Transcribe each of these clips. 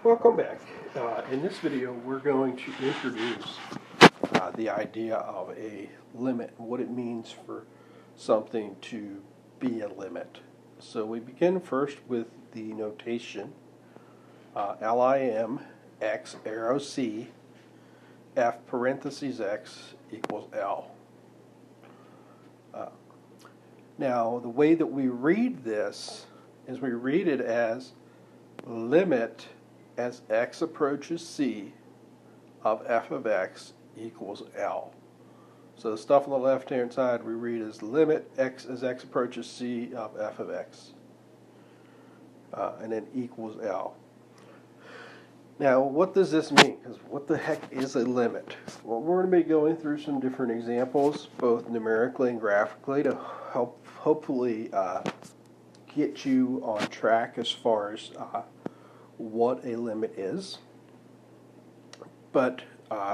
Welcome back. In this video we're going to introduce the idea of a limit, what it means for something to be a limit. So we begin first with the notation LIM x arrow C f parentheses x equals L. Now the way that we read this is we read it as limit as x approaches C of f of x equals L. So the stuff on the left hand side we read as limit x as x approaches C of f of x and then equals L. Now what does this mean? Because what the heck is a limit? Well, we're going to be going through some different examples both numerically and graphically to help hopefully get you on track as far as what a limit is. But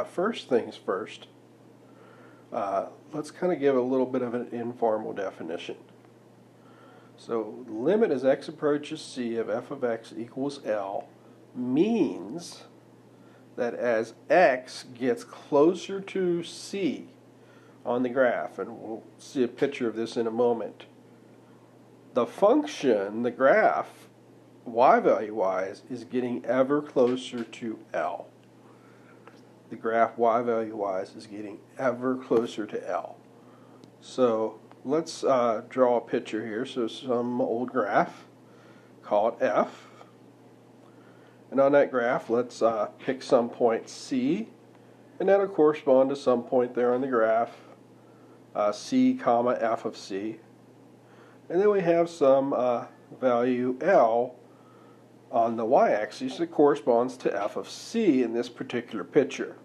first things first, let's kind of give a little bit of an informal definition. So limit as x approaches C of f of x equals L means that as x gets closer to C on the graph, and we'll see a picture of this in a moment, the function, the graph, y value wise, is getting ever closer to L. The graph y value wise is getting ever closer to L. So let's draw a picture here. So some old graph, call it F. And on that graph, let's pick some point C, and that'll correspond to some point there on the graph, C comma f of C. And then we have some value L on the y-axis that corresponds to f of C in this particular picture.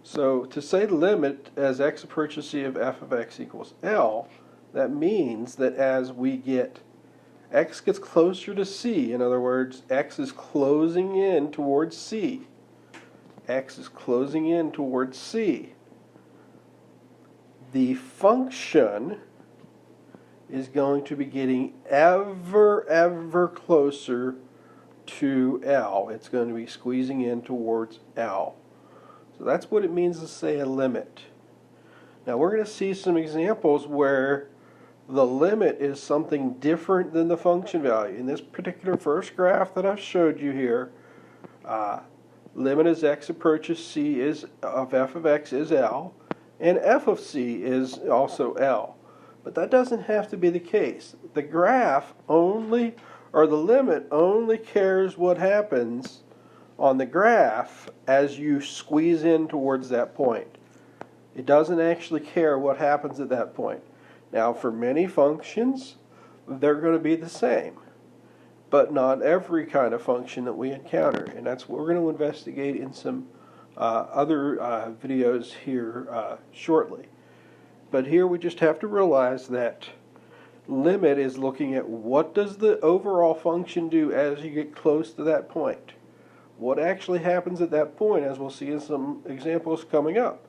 So to say the limit as x approaches C of f of x equals L, that means that as we get x gets closer to C, in other words, x is closing in towards C. X is closing in towards C. The function is going to be getting ever closer to L. It's going to be squeezing in towards L. So that's what it means to say a limit. Now we're going to see some examples where the limit is something different than the function value. In this particular first graph that I've showed you here, limit as x approaches C is of f of x is L, and f of C is also L. But that doesn't have to be the case. The graph only, or the limit only cares what happens on the graph as you squeeze in towards that point. It doesn't actually care what happens at that point. Now for many functions, they're going to be the same, but not every kind of function that we encounter. And that's what we're going to investigate in some other videos here shortly. But here we just have to realize that limit is looking at what does the overall function do as you get close to that point. What actually happens at that point, as we'll see in some examples coming up,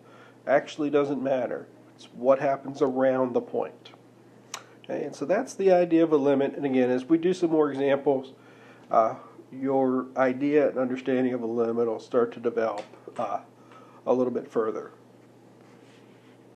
actually doesn't matter. It's what happens around the point. Okay, and so that's the idea of a limit. And again, as we do some more examples, your idea and understanding of a limit will start to develop a little bit further.